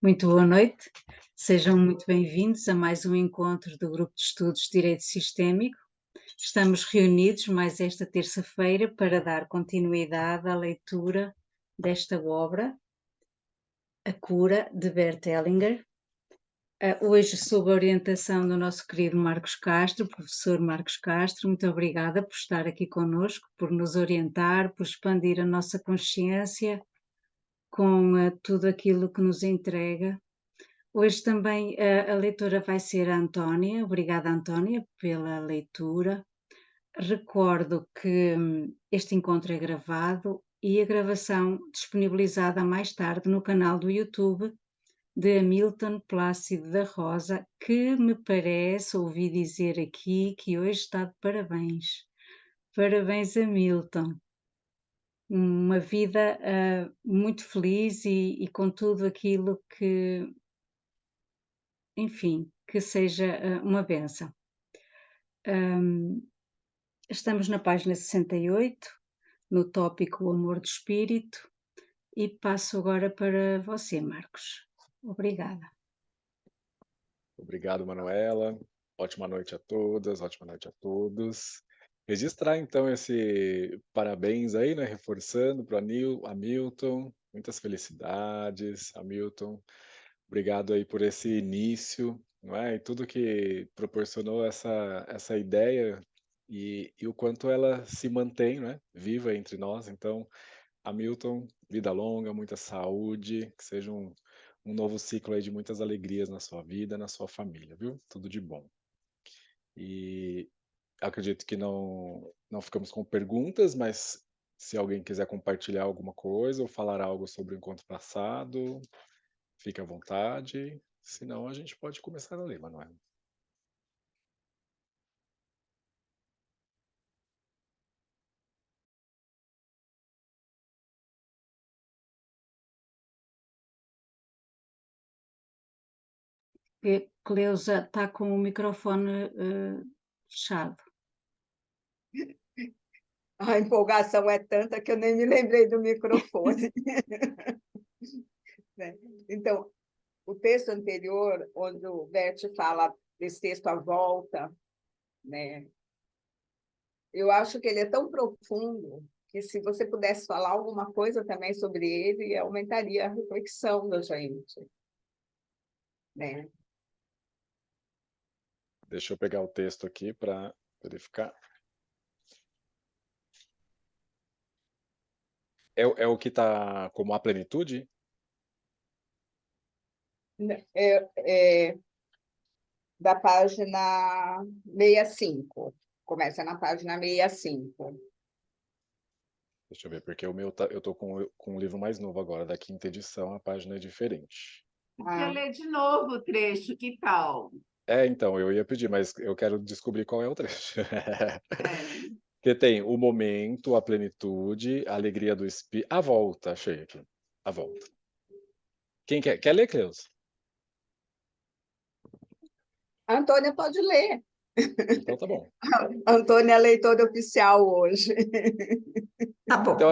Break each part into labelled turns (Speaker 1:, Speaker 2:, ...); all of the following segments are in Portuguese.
Speaker 1: Muito boa noite, sejam muito bem-vindos a mais um encontro do Grupo de Estudos de Direito Sistémico. Estamos reunidos mais esta terça-feira para dar continuidade à leitura desta obra, A Cura, de Bert Hellinger. Hoje, sob a orientação do nosso querido Marcos Castro, professor Marcos Castro, muito obrigada por estar aqui conosco, por nos orientar, por expandir a nossa consciência com tudo aquilo que nos entrega. Hoje também a leitora vai ser a Antónia. Obrigada, Antónia, pela leitura. Recordo que este encontro é gravado e a gravação disponibilizada mais tarde no canal do YouTube de Hamilton Plácido da Rosa, que me parece, ouvi dizer aqui, que hoje está de parabéns. Parabéns, Hamilton. Uma vida muito feliz e com tudo aquilo que, enfim, que seja uma bênção. Estamos na página 68, no tópico O Amor do Espírito, e passo agora para você, Marcos. Obrigada.
Speaker 2: Obrigado, Manuela. Ótima noite a todas, ótima noite a todos. Registrar, então, esse parabéns aí, né? Reforçando para o Hamilton. Muitas felicidades, Hamilton. Obrigado aí por esse início, não é? E tudo que proporcionou essa ideia e o quanto ela se mantém, né? Viva entre nós. Então, Hamilton, vida longa, muita saúde, que seja um novo ciclo aí de muitas alegrias na sua vida, na sua família, viu? Tudo de bom. E acredito que não ficamos com perguntas, mas se alguém quiser compartilhar alguma coisa ou falar algo sobre o encontro passado, fique à vontade. Senão, a gente pode começar a ler, Manuel.
Speaker 1: Cleusa está com o microfone fechado.
Speaker 3: A empolgação é tanta que eu nem me lembrei do microfone. Então, o texto anterior, onde o Bert fala desse texto à volta, né? Eu acho que ele é tão profundo que, se você pudesse falar alguma coisa também sobre ele, aumentaria a reflexão da gente, né?
Speaker 2: Deixa eu pegar o texto aqui para verificar. É o que está como a plenitude?
Speaker 3: Da página 65. Começa na página 65.
Speaker 2: Deixa eu ver, porque o meu eu tô com um livro mais novo agora, da quinta edição, a página é diferente.
Speaker 4: Você lê de novo o trecho, que tal?
Speaker 2: Então, eu ia pedir, mas eu quero descobrir qual é o trecho.
Speaker 4: É.
Speaker 2: Porque tem o momento, a plenitude, a alegria do espírito. A volta, achei aqui. A volta. Quem quer ler, Cleus?
Speaker 3: A Antônia pode ler.
Speaker 2: Então tá bom.
Speaker 3: A Antônia é leitora oficial hoje.
Speaker 1: Tá bom.
Speaker 2: Então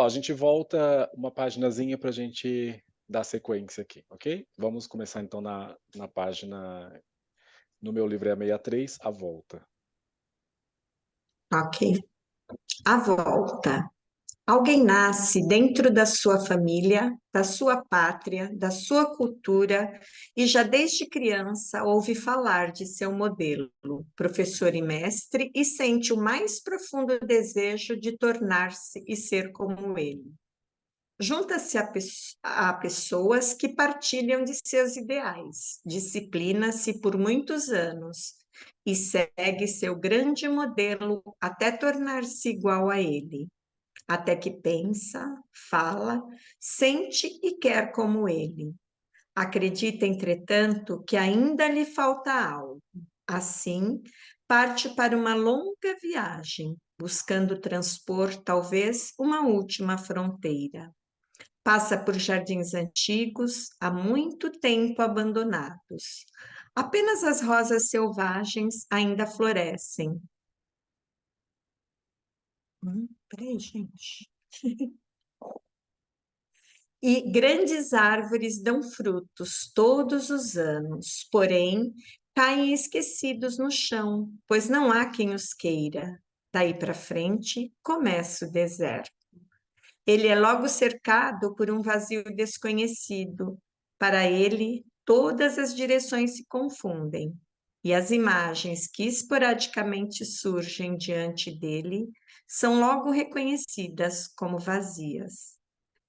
Speaker 2: a gente volta uma paginazinha para a gente dar sequência aqui, ok? Vamos começar então na página. No meu livro é a 63, a volta.
Speaker 5: Ok. A volta. Alguém nasce dentro da sua família, da sua pátria, da sua cultura e já desde criança ouve falar de seu modelo, professor e mestre, e sente o mais profundo desejo de tornar-se e ser como ele. Junta-se a pessoas que partilham de seus ideais, disciplina-se por muitos anos e segue seu grande modelo até tornar-se igual a ele. Até que pensa, fala, sente e quer como ele. Acredita, entretanto, que ainda lhe falta algo. Assim, parte para uma longa viagem, buscando transpor talvez uma última fronteira. Passa por jardins antigos, há muito tempo abandonados. Apenas as rosas selvagens ainda florescem. Peraí, gente. E grandes árvores dão frutos todos os anos, porém caem esquecidos no chão, pois não há quem os queira. Daí para frente começa o deserto. Ele é logo cercado por um vazio desconhecido. Para ele, todas as direções se confundem, e as imagens que esporadicamente surgem diante dele são logo reconhecidas como vazias.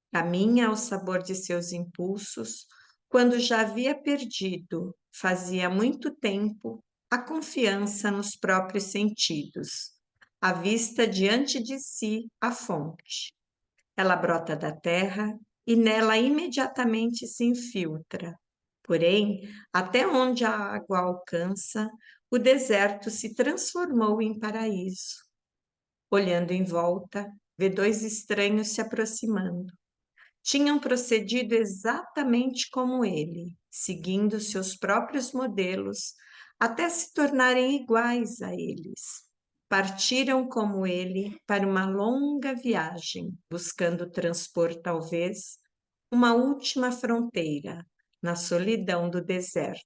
Speaker 5: Caminha ao sabor de seus impulsos, quando já havia perdido, fazia muito tempo, a confiança nos próprios sentidos, à vista diante de si a fonte. Ela brota da terra e nela imediatamente se infiltra. Porém, até onde a água alcança, o deserto se transformou em paraíso. Olhando em volta, vê dois estranhos se aproximando. Tinham procedido exatamente como ele, seguindo seus próprios modelos, até se tornarem iguais a eles. Partiram como ele para uma longa viagem, buscando transpor, talvez, uma última fronteira na solidão do deserto.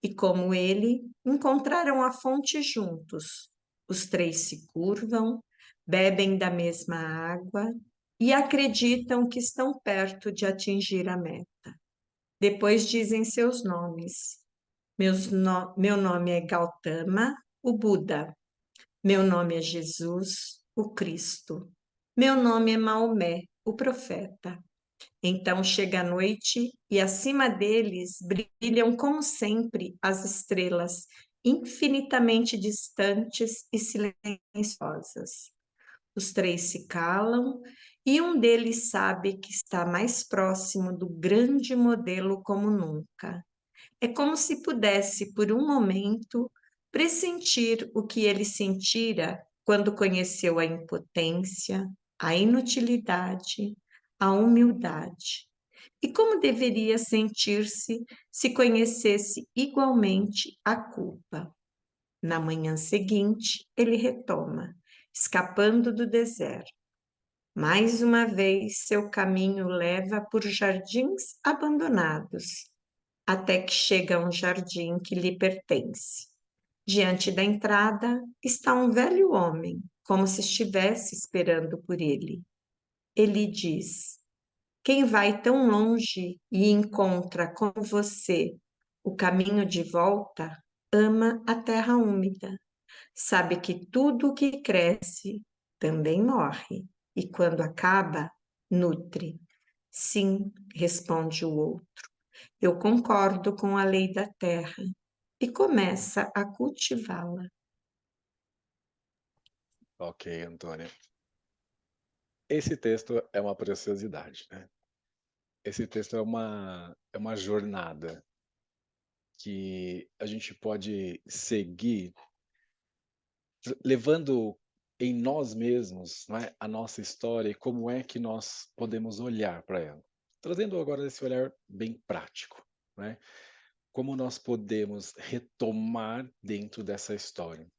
Speaker 5: E como ele, encontraram a fonte juntos. Os três se curvam, bebem da mesma água e acreditam que estão perto de atingir a meta. Depois dizem seus nomes. Meu nome é Gautama, o Buda. Meu nome é Jesus, o Cristo. Meu nome é Maomé, o profeta. Então chega a noite e acima deles brilham, como sempre, as estrelas, infinitamente distantes e silenciosas. Os três se calam e um deles sabe que está mais próximo do grande modelo como nunca. É como se pudesse, por um momento, pressentir o que ele sentira quando conheceu a impotência, a inutilidade, a humildade. E como deveria sentir-se se conhecesse igualmente a culpa? Na manhã seguinte, ele retoma, escapando do deserto. Mais uma vez, seu caminho leva por jardins abandonados, até que chega a um jardim que lhe pertence. Diante da entrada está um velho homem, como se estivesse esperando por ele. Ele diz: quem vai tão longe e encontra com você o caminho de volta, ama a terra úmida. Sabe que tudo o que cresce também morre, e quando acaba, nutre. Sim, responde o outro. Eu concordo com a lei da terra e começa a cultivá-la.
Speaker 2: Ok, Antônia. Esse texto é uma preciosidade, né? Esse texto é uma jornada que a gente pode seguir levando em nós mesmos, né, a nossa história e como é que nós podemos olhar para ela. Trazendo agora esse olhar bem prático, né? Como nós podemos retomar dentro dessa história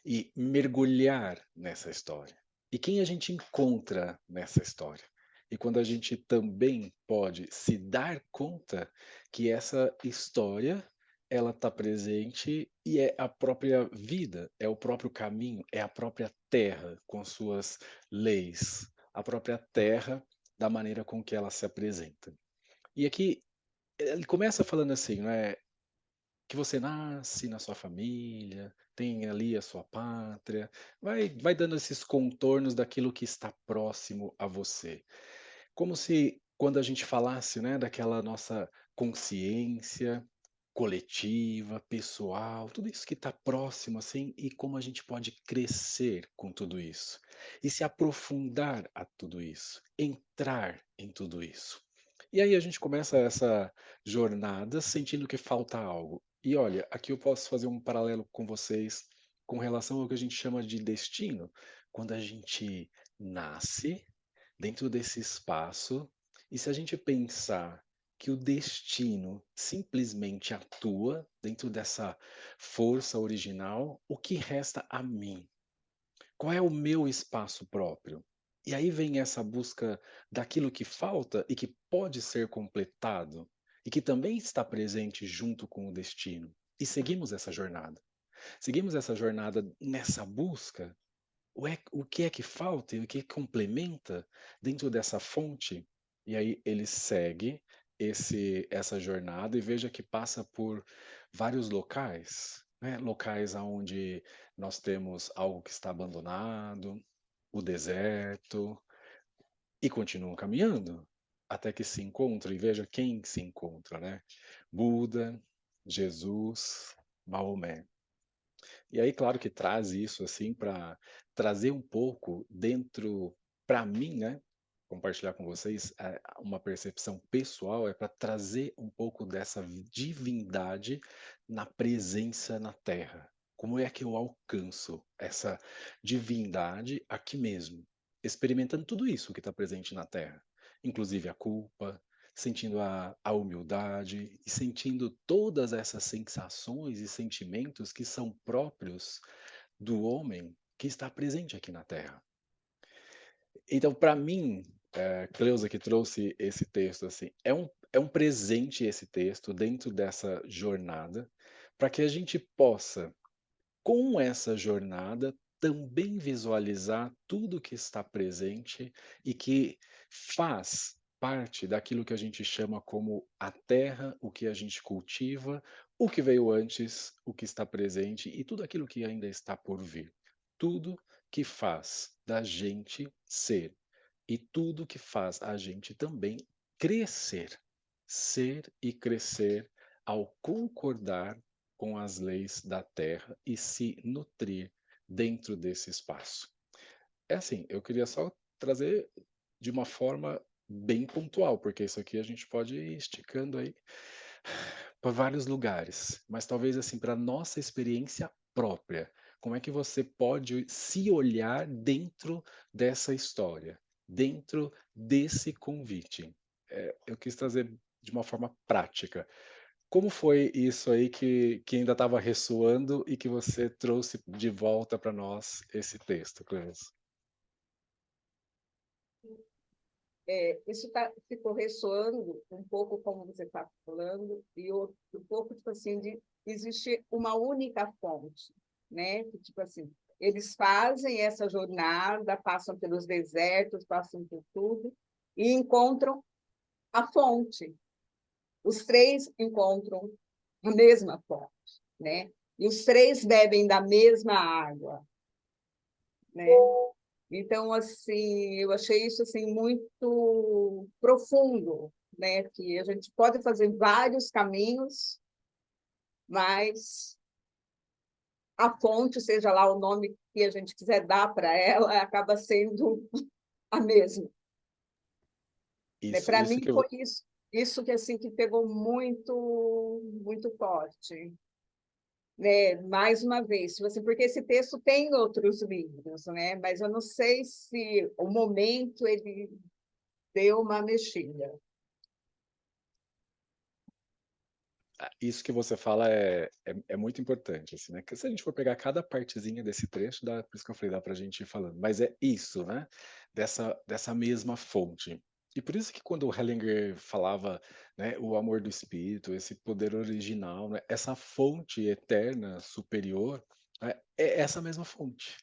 Speaker 2: e mergulhar nessa história. E quem a gente encontra nessa história? E quando a gente também pode se dar conta que essa história ela está presente e é a própria vida, é o próprio caminho, é a própria terra com suas leis, a própria terra da maneira com que ela se apresenta. E aqui ele começa falando assim, não é? Que você nasce na sua família, tem ali a sua pátria, vai dando esses contornos daquilo que está próximo a você. Como se quando a gente falasse, né, daquela nossa consciência coletiva, pessoal, tudo isso que está próximo assim, e como a gente pode crescer com tudo isso e se aprofundar a tudo isso, entrar em tudo isso. E aí a gente começa essa jornada sentindo que falta algo. E olha, aqui eu posso fazer um paralelo com vocês com relação ao que a gente chama de destino. Quando a gente nasce dentro desse espaço, e se a gente pensar que o destino simplesmente atua dentro dessa força original, o que resta a mim? Qual é o meu espaço próprio? E aí vem essa busca daquilo que falta e que pode ser completado, e que também está presente junto com o destino. E seguimos essa jornada. Seguimos essa jornada nessa busca. O que é que falta e o que complementa dentro dessa fonte? E aí ele segue essa jornada e veja que passa por vários locais, né? Locais aonde nós temos algo que está abandonado, o deserto, e continuam caminhando até que se encontram, e veja quem se encontra, né? Buda, Jesus, Maomé. E aí, claro que traz isso assim para trazer um pouco dentro, para mim, né? Compartilhar com vocês uma percepção pessoal, é para trazer um pouco dessa divindade na presença na Terra. Como é que eu alcanço essa divindade aqui mesmo, experimentando tudo isso que está presente na Terra, inclusive a culpa, sentindo a humildade e sentindo todas essas sensações e sentimentos que são próprios do homem que está presente aqui na Terra. Então, para mim, Cleusa que trouxe esse texto, assim, é um presente esse texto dentro dessa jornada, para que a gente possa, com essa jornada, também visualizar tudo que está presente e que faz parte daquilo que a gente chama como a terra, o que a gente cultiva, o que veio antes, o que está presente e tudo aquilo que ainda está por vir. Tudo que faz da gente ser e tudo que faz a gente também crescer, ser e crescer ao concordar com as leis da Terra e se nutrir dentro desse espaço. É assim, eu queria só trazer de uma forma bem pontual, porque isso aqui a gente pode ir esticando aí para vários lugares, mas talvez assim para nossa experiência própria. Como é que você pode se olhar dentro dessa história, dentro desse convite? Eu quis trazer de uma forma prática. Como foi isso aí que ainda estava ressoando e que você trouxe de volta para nós esse texto, Cleves?
Speaker 3: Isso ficou ressoando um pouco como você está falando, e um pouco, tipo assim, de existir uma única fonte, né? Que, tipo assim, eles fazem essa jornada, passam pelos desertos, passam por tudo, e encontram a fonte. Os três encontram a mesma fonte, né? E os três bebem da mesma água, né? Então, assim, eu achei isso assim muito profundo, né? Que a gente pode fazer vários caminhos, mas a fonte, seja lá o nome que a gente quiser dar para ela, acaba sendo a mesma. Né?
Speaker 2: Isso,
Speaker 3: Para
Speaker 2: isso
Speaker 3: mim
Speaker 2: que eu,
Speaker 3: foi isso que assim que pegou muito forte. Né? Mais uma vez, tipo assim, porque esse texto tem outros livros, né? Mas eu não sei se o momento ele deu uma mexida.
Speaker 2: isso que você fala é muito importante, assim, né? Que se a gente for pegar cada partezinha desse trecho, por isso que eu falei, dá para a gente ir falando. Mas é isso, né? Dessa mesma fonte. E por isso que quando o Hellinger falava, né, o amor do espírito, esse poder original, né, essa fonte eterna, superior, né, é essa mesma fonte.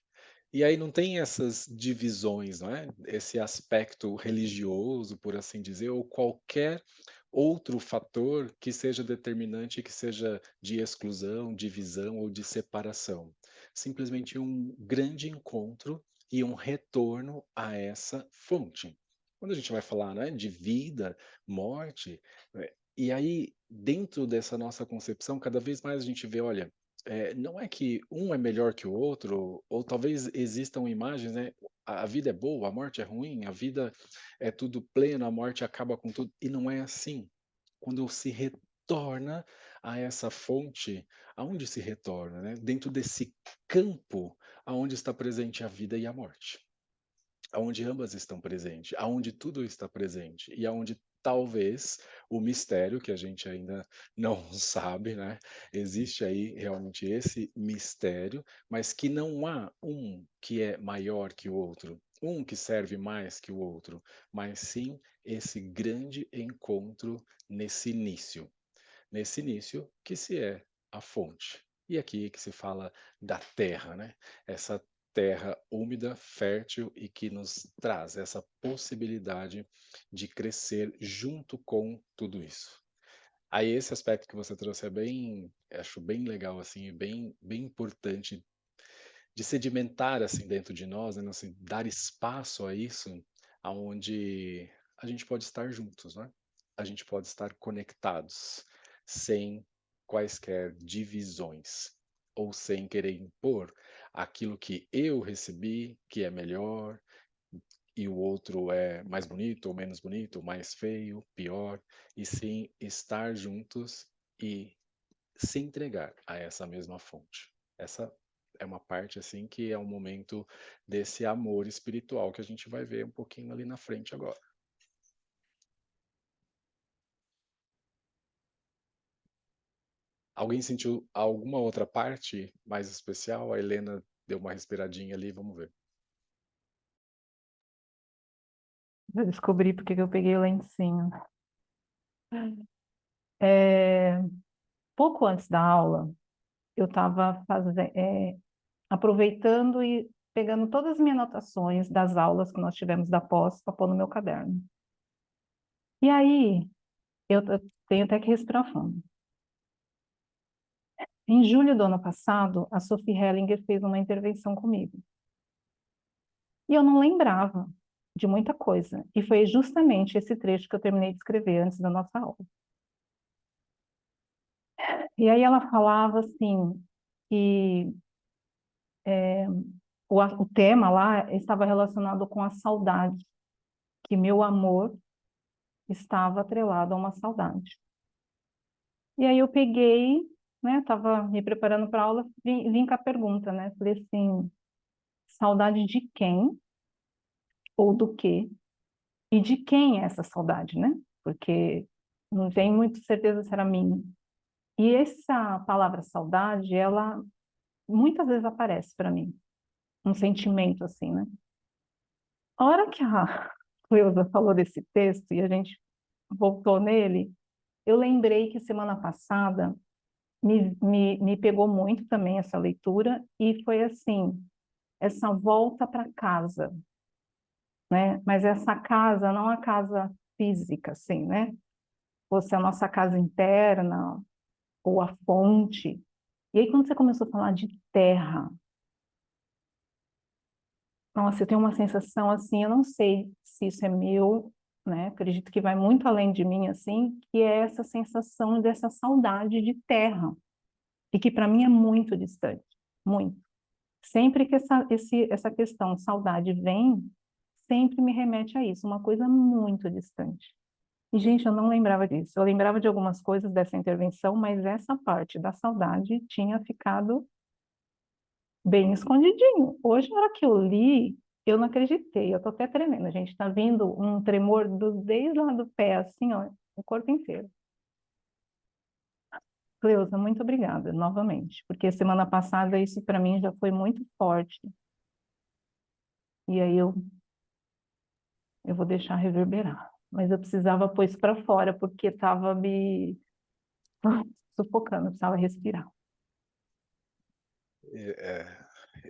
Speaker 2: E aí não tem essas divisões, não é? Esse aspecto religioso, por assim dizer, ou qualquer outro fator que seja determinante, que seja de exclusão, divisão ou de separação. Simplesmente um grande encontro e um retorno a essa fonte. Quando a gente vai falar, né, de vida, morte, e aí dentro dessa nossa concepção, cada vez mais a gente vê, olha, não é que um é melhor que o outro, ou talvez existam imagens, né? A vida é boa, a morte é ruim, a vida é tudo pleno, a morte acaba com tudo. E não é assim. Quando se retorna a essa fonte, aonde se retorna, né? Dentro desse campo aonde está presente a vida e a morte, aonde ambas estão presentes, aonde tudo está presente e aonde talvez o mistério que a gente ainda não sabe, né? Existe aí realmente esse mistério, mas que não há um que é maior que o outro. um que serve mais que o outro, mas sim esse grande encontro nesse início que se é a fonte. E aqui que se fala da terra, né? Essa terra úmida, fértil e que nos traz essa possibilidade de crescer junto com tudo isso. Aí esse aspecto que você trouxe é bem, acho bem legal assim, e bem importante de sedimentar assim dentro de nós, né, assim, dar espaço a isso, aonde a gente pode estar juntos, né? A gente pode estar conectados, sem quaisquer divisões, ou sem querer impor aquilo que eu recebi, que é melhor, e o outro é mais bonito ou menos bonito, mais feio, pior, e sim estar juntos e se entregar a essa mesma fonte. Essa é uma parte assim que é um momento desse amor espiritual que a gente vai ver um pouquinho ali na frente agora. Alguém sentiu alguma outra parte mais especial? A Helena deu uma respiradinha ali, vamos ver.
Speaker 6: Eu descobri porque que eu peguei o lencinho. É, pouco antes da aula, eu estava aproveitando e pegando todas as minhas anotações das aulas que nós tivemos da pós para pôr no meu caderno. E aí, eu tenho até que respirar fundo. Em julho do ano passado, a Sophie Hellinger fez uma intervenção comigo. E eu não lembrava de muita coisa. E foi justamente esse trecho que eu terminei de escrever antes da nossa aula. E aí ela falava assim, que o tema lá estava relacionado com a saudade, que meu amor estava atrelado a uma saudade. E aí eu peguei, né, estava me preparando para a aula, vim com a pergunta, né, falei assim, saudade de quem ou do quê? E de quem é essa saudade, né? Porque não tenho muita certeza se era minha. E essa palavra saudade, ela muitas vezes aparece para mim, um sentimento assim, né? A hora que a Cleusa falou desse texto e a gente voltou nele, eu lembrei que semana passada me pegou muito também essa leitura e foi assim, essa volta para casa, né? Mas essa casa não a casa física, assim, né? Fosse a nossa casa interna ou a fonte. E aí quando você começou a falar de terra, nossa, eu tenho uma sensação assim, eu não sei se isso é meu, né? Acredito que vai muito além de mim, assim, que é essa sensação dessa saudade de terra, e que para mim é muito distante, muito. Sempre que essa questão saudade vem, sempre me remete a isso, uma coisa muito distante. E, gente, eu não lembrava disso. Eu lembrava de algumas coisas dessa intervenção, mas essa parte da saudade tinha ficado bem escondidinho. Hoje, na hora que eu li, eu não acreditei. Eu tô até tremendo. A gente tá vindo um tremor desde lá do pé, assim, ó, o corpo inteiro. Cleusa, muito obrigada, novamente, porque semana passada isso para mim já foi muito forte. E aí eu vou deixar reverberar. Mas eu precisava pôr isso para fora, porque estava me sufocando, eu precisava respirar.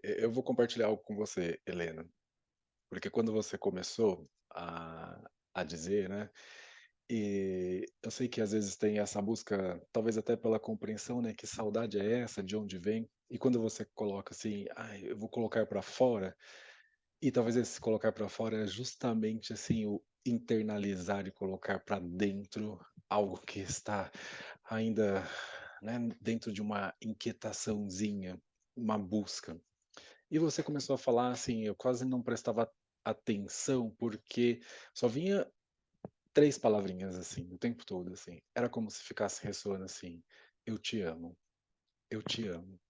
Speaker 2: Eu vou compartilhar algo com você, Helena, porque quando você começou a dizer, né? E eu sei que às vezes tem essa busca, talvez até pela compreensão, né? Que saudade é essa, de onde vem? E quando você coloca assim, eu vou colocar para fora, e talvez esse colocar para fora é justamente assim o internalizar e colocar para dentro algo que está ainda, né, dentro de uma inquietaçãozinha, uma busca. E você começou a falar assim, eu quase não prestava atenção porque só vinha três palavrinhas assim, o tempo todo assim. Era como se ficasse ressoando assim: eu te amo, eu te amo,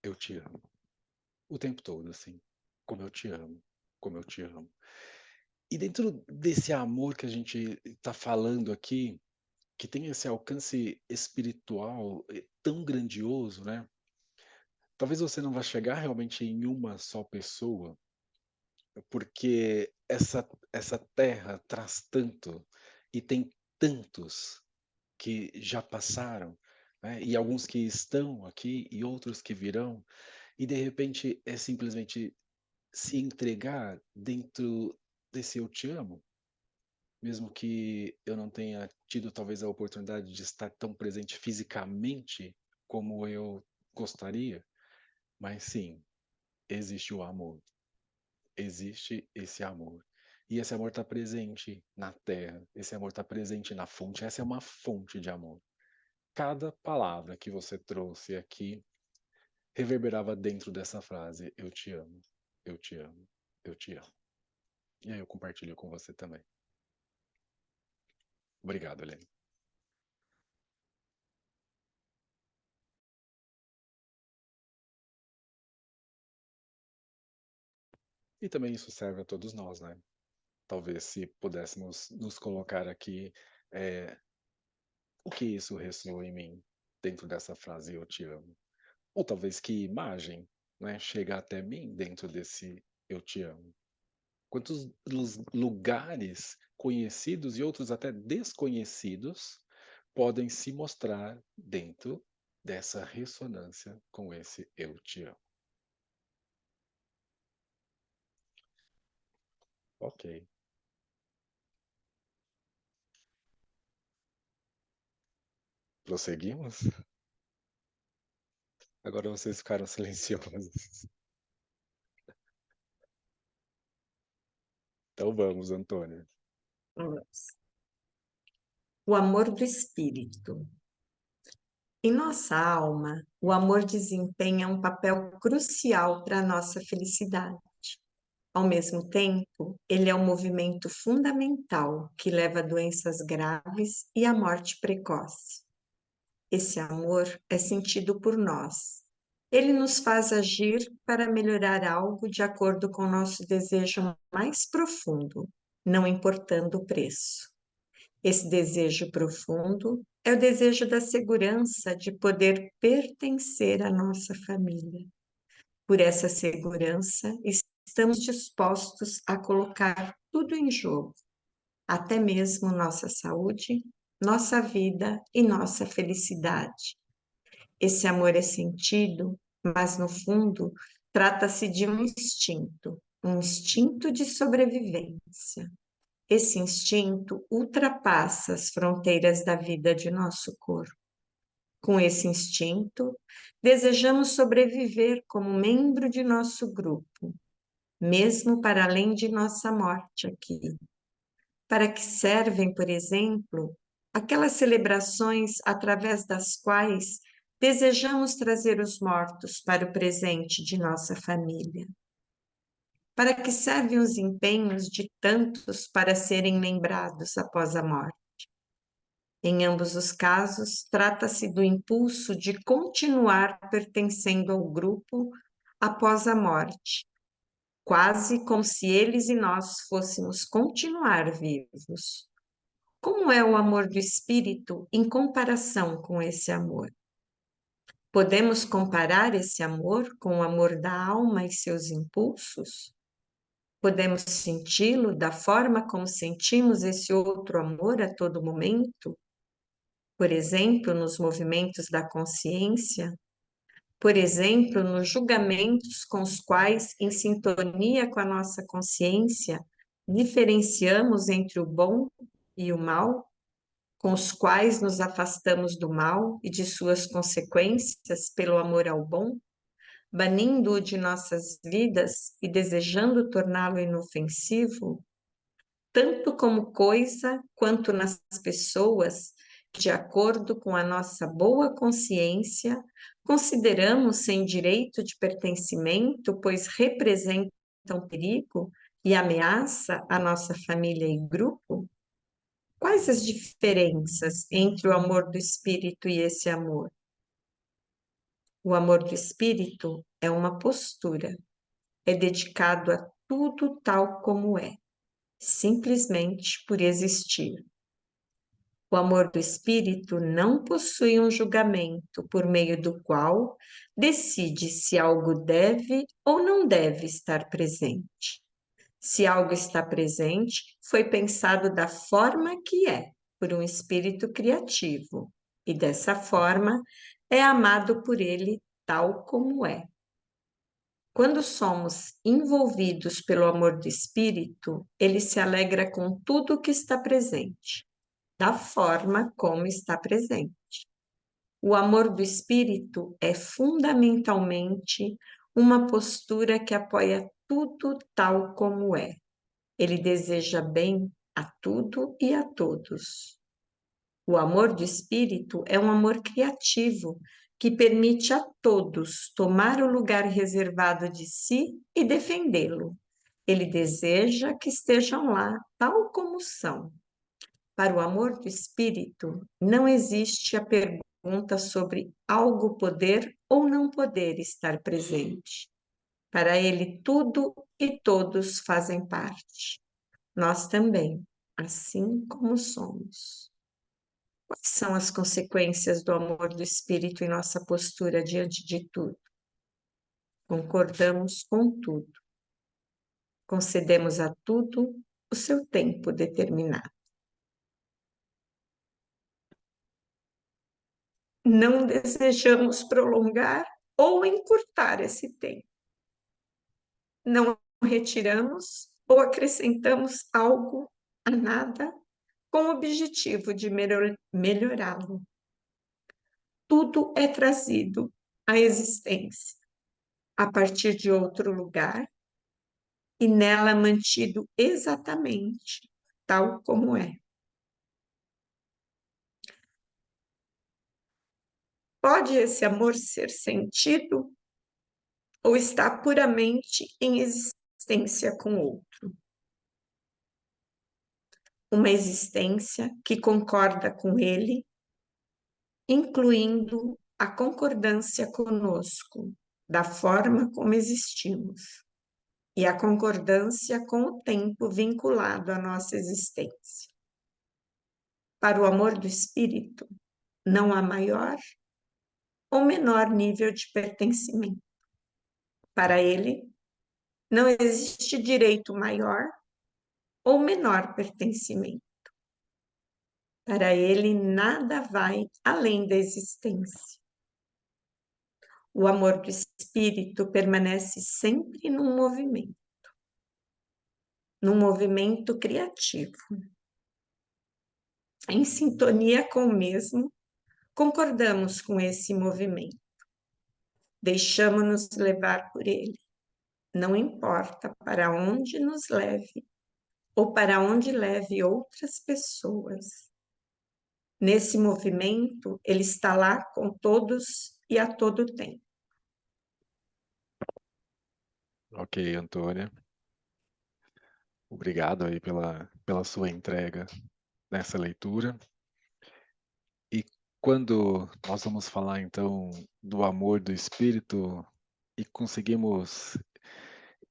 Speaker 2: eu te amo. O tempo todo assim, como eu te amo, como eu te amo. E dentro desse amor que a gente está falando aqui, que tem esse alcance espiritual tão grandioso, né? Talvez você não vá chegar realmente em uma só pessoa, porque essa terra traz tanto e tem tantos que já passaram, né, e alguns que estão aqui e outros que virão, e de repente é simplesmente se entregar dentro desse "eu te amo", mesmo que eu não tenha tido talvez a oportunidade de estar tão presente fisicamente como eu gostaria, mas sim, existe o amor, existe esse amor. E esse amor está presente na terra, esse amor está presente na fonte, essa é uma fonte de amor. Cada palavra que você trouxe aqui reverberava dentro dessa frase: "Eu te amo, eu te amo, eu te amo". E aí eu compartilho com você também. Obrigado, Helene. E também isso serve a todos nós, né? Talvez se pudéssemos nos colocar aqui, o que isso ressoou em mim dentro dessa frase "eu te amo". Ou talvez que imagem, né, chega até mim dentro desse "eu te amo". Quantos lugares conhecidos e outros até desconhecidos podem se mostrar dentro dessa ressonância com esse "eu te amo". Ok. Prosseguimos? Agora vocês ficaram silenciosos. Então vamos, Antônia.
Speaker 5: O amor do espírito. Em nossa alma, o amor desempenha um papel crucial para a nossa felicidade. Ao mesmo tempo, ele é um movimento fundamental que leva a doenças graves e à morte precoce. Esse amor é sentido por nós. Ele nos faz agir para melhorar algo de acordo com o nosso desejo mais profundo, não importando o preço. Esse desejo profundo é o desejo da segurança de poder pertencer à nossa família. Por essa segurança, estamos dispostos a colocar tudo em jogo, até mesmo nossa saúde, nossa vida e nossa felicidade. Esse amor é sentido, mas no fundo trata-se de um instinto de sobrevivência. Esse instinto ultrapassa as fronteiras da vida de nosso corpo. Com esse instinto, desejamos sobreviver como membro de nosso grupo, mesmo para além de nossa morte aqui. Para que servem, por exemplo, aquelas celebrações através das quais desejamos trazer os mortos para o presente de nossa família? Para que servem os empenhos de tantos para serem lembrados após a morte? Em ambos os casos, trata-se do impulso de continuar pertencendo ao grupo após a morte, quase como se eles e nós fôssemos continuar vivos. Como é o amor do espírito em comparação com esse amor? Podemos comparar esse amor com o amor da alma e seus impulsos? Podemos senti-lo da forma como sentimos esse outro amor a todo momento? Por exemplo, nos movimentos da consciência? Por exemplo, nos julgamentos com os quais, em sintonia com a nossa consciência, diferenciamos entre o bom e o mal? Com os quais nos afastamos do mal e de suas consequências pelo amor ao bom, banindo-o de nossas vidas e desejando torná-lo inofensivo, tanto como coisa quanto nas pessoas, que, de acordo com a nossa boa consciência, consideramos sem direito de pertencimento, pois representam perigo e ameaça à nossa família e grupo? Quais as diferenças entre o amor do espírito e esse amor? O amor do espírito é uma postura, é dedicado a tudo tal como é, simplesmente por existir. O amor do espírito não possui um julgamento por meio do qual decide se algo deve ou não deve estar presente. Se algo está presente, foi pensado da forma que é, por um espírito criativo, e dessa forma é amado por ele tal como é. Quando somos envolvidos pelo amor do espírito, ele se alegra com tudo que está presente, da forma como está presente. O amor do espírito é fundamentalmente uma postura que apoia tudo tal como é. Ele deseja bem a tudo e a todos. O amor do espírito é um amor criativo que permite a todos tomar o lugar reservado de si e defendê-lo. Ele deseja que estejam lá tal como são. Para o amor do espírito, não existe a pergunta sobre algo poder ou não poder estar presente. Para ele, tudo e todos fazem parte. Nós também, assim como somos. Quais são as consequências do amor do espírito em nossa postura diante de tudo? Concordamos com tudo. Concedemos a tudo o seu tempo determinado. Não desejamos prolongar ou encurtar esse tempo. Não retiramos ou acrescentamos algo a nada com o objetivo de melhorá-lo. Tudo é trazido à existência a partir de outro lugar e nela mantido exatamente tal como é. Pode esse amor ser sentido ou está puramente em existência com o outro? Uma existência que concorda com ele, incluindo a concordância conosco, da forma como existimos, e a concordância com o tempo vinculado à nossa existência. Para o amor do espírito, não há maior ou menor nível de pertencimento. Para ele, não existe direito maior ou menor pertencimento. Para ele, nada vai além da existência. O amor do espírito permanece sempre num movimento criativo. Em sintonia com o mesmo, concordamos com esse movimento. Deixamos-nos levar por ele. Não importa para onde nos leve ou para onde leve outras pessoas. Nesse movimento, ele está lá com todos e a todo tempo.
Speaker 2: Ok, Antônia. Obrigado aí pela sua entrega nessa leitura. E quando nós vamos falar, então, do amor do Espírito e conseguimos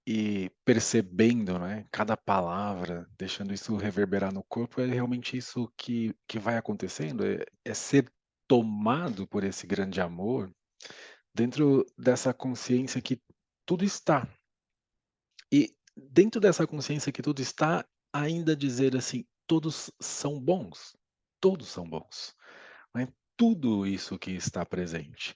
Speaker 2: ir percebendo, né, cada palavra, deixando isso reverberar no corpo, é realmente isso que vai acontecendo, é ser tomado por esse grande amor dentro dessa consciência que tudo está. E dentro dessa consciência que tudo está, ainda dizer assim, todos são bons, né? Tudo isso que está presente.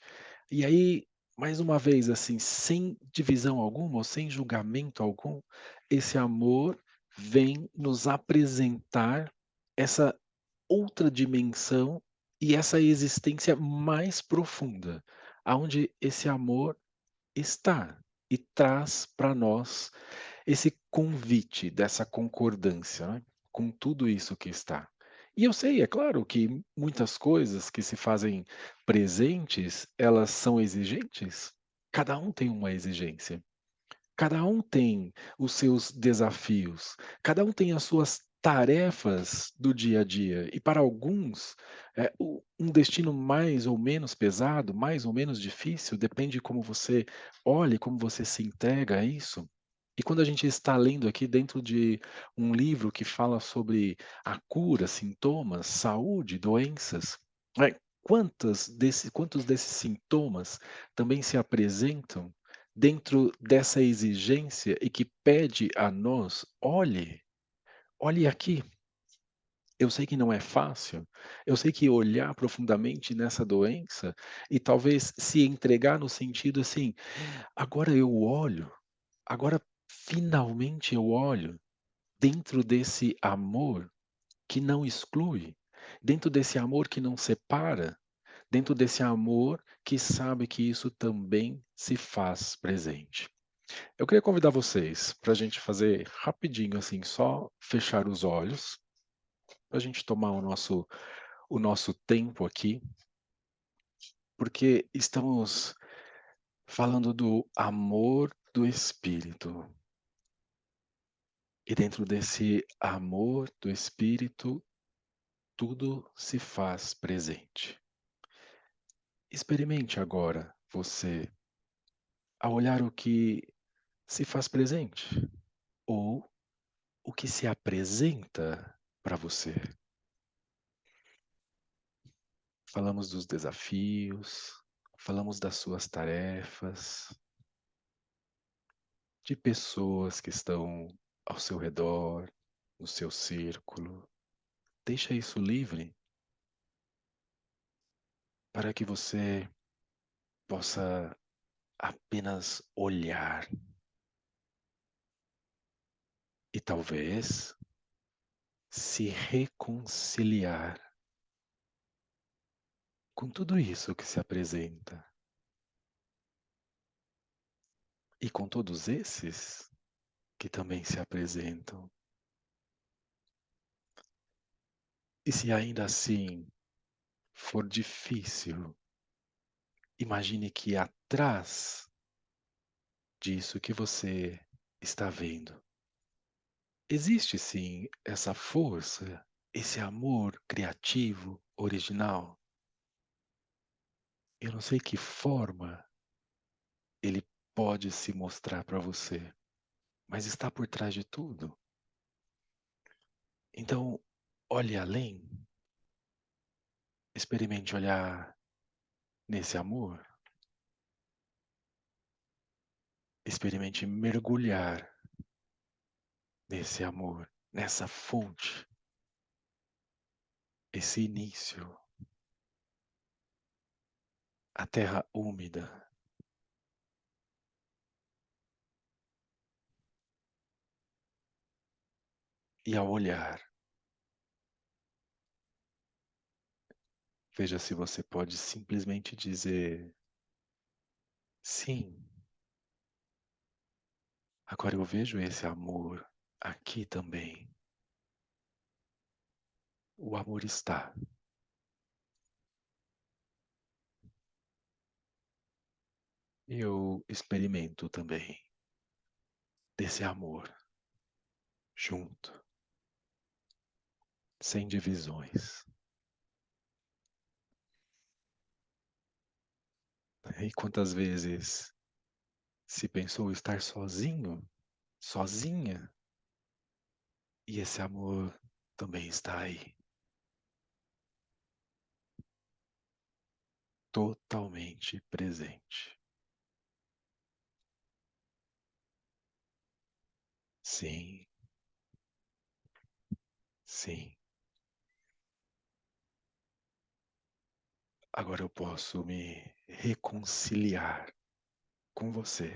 Speaker 2: E aí, mais uma vez, assim, sem divisão alguma, ou sem julgamento algum, esse amor vem nos apresentar essa outra dimensão e essa existência mais profunda, aonde esse amor está e traz para nós esse convite dessa concordância, né, com tudo isso que está. E eu sei, é claro, que muitas coisas que se fazem presentes, elas são exigentes. Cada um tem uma exigência. Cada um tem os seus desafios, cada um tem as suas tarefas do dia a dia. E para alguns, um destino mais ou menos pesado, mais ou menos difícil, depende de como você olha, como você se entrega a isso. E quando a gente está lendo aqui dentro de um livro que fala sobre a cura, sintomas, saúde, doenças, quantos desses sintomas também se apresentam dentro dessa exigência e que pede a nós: olhe aqui. Eu sei que não é fácil, eu sei que olhar profundamente nessa doença e talvez se entregar no sentido assim: agora eu olho, agora finalmente eu olho dentro desse amor que não exclui, dentro desse amor que não separa, dentro desse amor que sabe que isso também se faz presente. Eu queria convidar vocês para a gente fazer rapidinho assim, só fechar os olhos, para a gente tomar o nosso tempo aqui, porque estamos falando do amor do Espírito. E dentro desse amor do Espírito, tudo se faz presente. Experimente agora você a olhar o que se faz presente ou o que se apresenta para você. Falamos dos desafios, falamos das suas tarefas, de pessoas que estão ao seu redor, no seu círculo. Deixa isso livre para que você possa apenas olhar e talvez se reconciliar com tudo isso que se apresenta e com todos esses que também se apresentam. E se ainda assim for difícil, imagine que atrás disso que você está vendo, existe sim essa força, esse amor criativo, original. Eu não sei que forma ele pode se mostrar para você, mas está por trás de tudo. Então, olhe além, experimente olhar nesse amor, experimente mergulhar nesse amor, nessa fonte, esse início, a terra úmida. E ao olhar, veja se você pode simplesmente dizer: sim, agora eu vejo esse amor aqui também. O amor está. Eu experimento também desse amor junto, sem divisões. E quantas vezes se pensou estar sozinho, sozinha, e esse amor também está aí, totalmente presente. Sim, sim. Agora eu posso me reconciliar com você.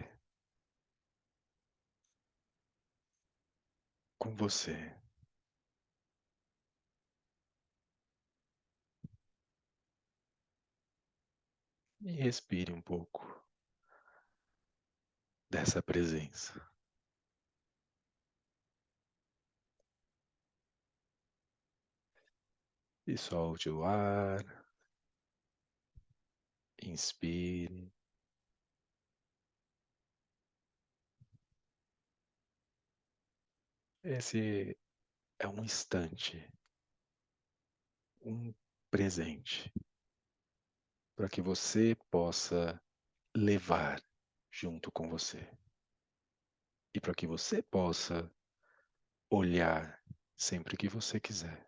Speaker 2: E respire um pouco dessa presença. E solte o ar, inspire. Esse é um instante, um presente, para que você possa levar junto com você. E para que você possa olhar sempre que você quiser.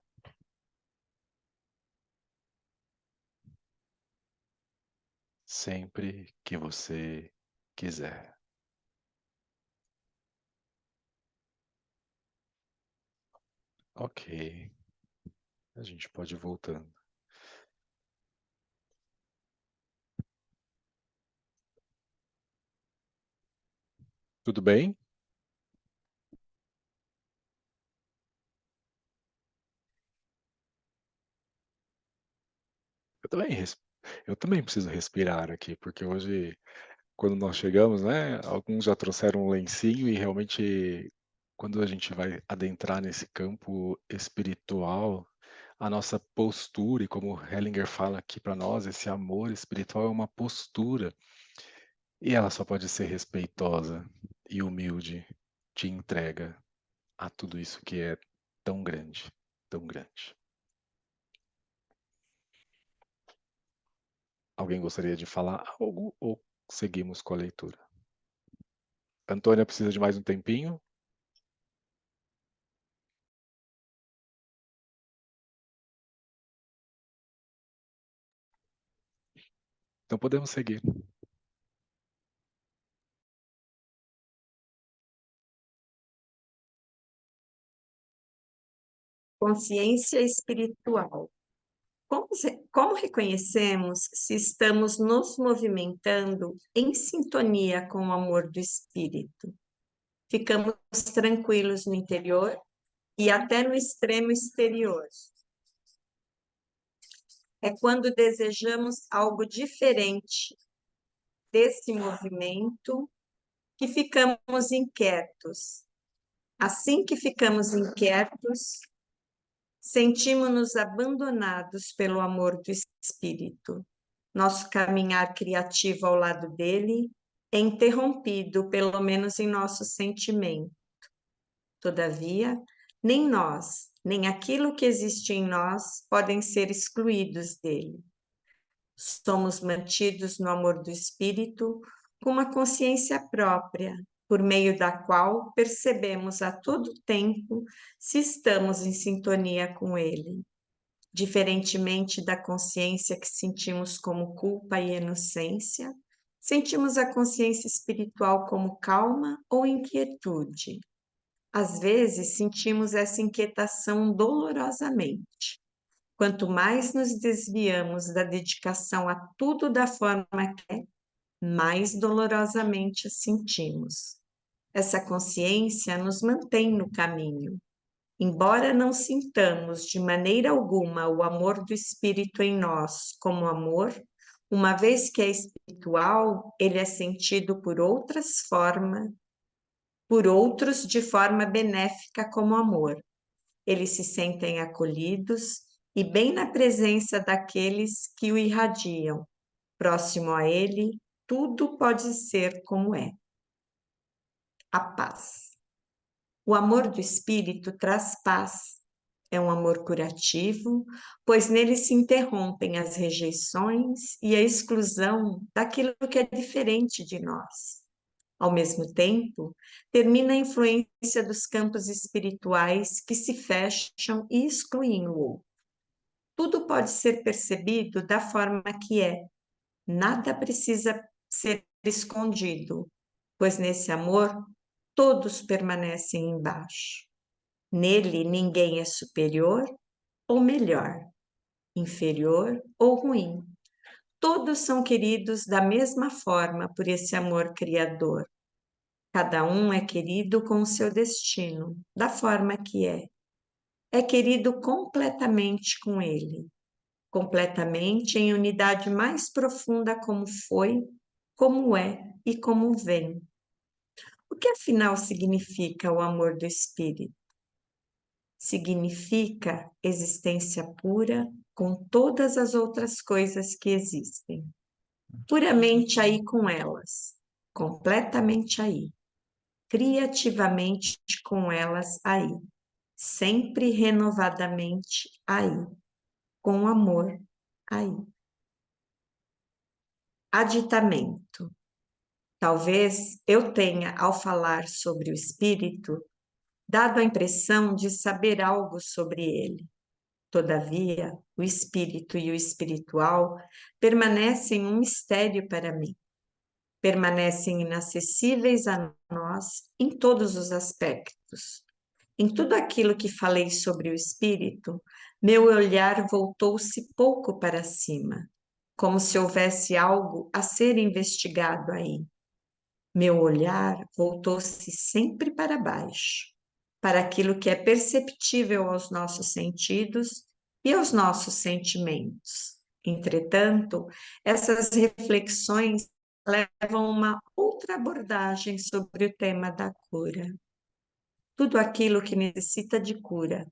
Speaker 2: Sempre que você quiser. Ok. A gente pode ir voltando. Tudo bem? Eu também, eu também preciso respirar aqui, porque hoje, quando nós chegamos, né, alguns já trouxeram um lencinho e realmente, quando a gente vai adentrar nesse campo espiritual, a nossa postura, e como Hellinger fala aqui para nós, esse amor espiritual é uma postura, e ela só pode ser respeitosa e humilde de entrega a tudo isso que é tão grande, tão grande. Alguém gostaria de falar algo ou seguimos com a leitura? Antônia precisa de mais um tempinho? Então podemos seguir.
Speaker 5: Consciência espiritual. Como reconhecemos se estamos nos movimentando em sintonia com o amor do Espírito? Ficamos tranquilos no interior e até no extremo exterior. É quando desejamos algo diferente desse movimento que ficamos inquietos. Assim que ficamos inquietos, sentimos-nos abandonados pelo amor do Espírito. Nosso caminhar criativo ao lado dele é interrompido, pelo menos em nosso sentimento. Todavia, nem nós, nem aquilo que existe em nós podem ser excluídos dele. Somos mantidos no amor do Espírito com uma consciência própria, por meio da qual percebemos a todo tempo se estamos em sintonia com ele. Diferentemente da consciência que sentimos como culpa e inocência, sentimos a consciência espiritual como calma ou inquietude. Às vezes sentimos essa inquietação dolorosamente. Quanto mais nos desviamos da dedicação a tudo da forma que é, mais dolorosamente a sentimos. Essa consciência nos mantém no caminho. Embora não sintamos de maneira alguma o amor do Espírito em nós como amor, uma vez que é espiritual, ele é sentido por outras formas, por outros de forma benéfica como amor. Eles se sentem acolhidos e bem na presença daqueles que o irradiam. Próximo a ele, tudo pode ser como é. A paz. O amor do Espírito traz paz. É um amor curativo, pois nele se interrompem as rejeições e a exclusão daquilo que é diferente de nós. Ao mesmo tempo, termina a influência dos campos espirituais que se fecham e excluem o outro. Tudo pode ser percebido da forma que é. Nada precisa ser escondido, pois nesse amor todos permanecem embaixo. Nele ninguém é superior ou melhor, inferior ou ruim. Todos são queridos da mesma forma por esse amor criador. Cada um é querido com o seu destino, da forma que é. É querido completamente com ele, completamente em unidade mais profunda como foi, como é e como vem. O que afinal significa o amor do Espírito? Significa existência pura com todas as outras coisas que existem. Puramente aí com elas, completamente aí, criativamente com elas aí, sempre renovadamente aí, com amor aí. Aditamento. Talvez eu tenha, ao falar sobre o espírito, dado a impressão de saber algo sobre ele. Todavia, o espírito e o espiritual permanecem um mistério para mim. Permanecem inacessíveis a nós em todos os aspectos. Em tudo aquilo que falei sobre o espírito, meu olhar voltou-se pouco para cima, como se houvesse algo a ser investigado aí. Meu olhar voltou-se sempre para baixo, para aquilo que é perceptível aos nossos sentidos e aos nossos sentimentos. Entretanto, essas reflexões levam a uma outra abordagem sobre o tema da cura. Tudo aquilo que necessita de cura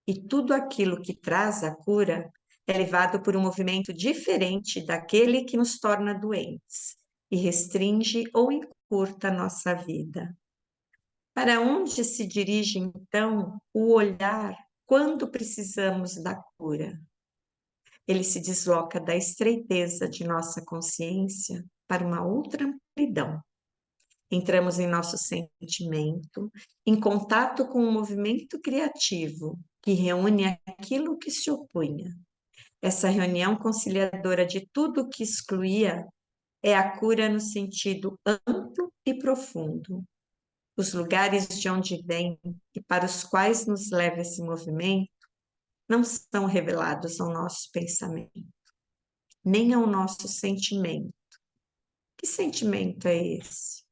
Speaker 5: e tudo aquilo que traz a cura é levado por um movimento diferente daquele que nos torna doentes e restringe ou encurta a nossa vida. Para onde se dirige, então, o olhar quando precisamos da cura? Ele se desloca da estreiteza de nossa consciência para uma outra amplidão. Entramos em nosso sentimento, em contato com um movimento criativo que reúne aquilo que se opunha. Essa reunião conciliadora de tudo que excluía é a cura no sentido amplo e profundo. Os lugares de onde vem e para os quais nos leva esse movimento não são revelados ao nosso pensamento, nem ao nosso sentimento. Que sentimento é esse?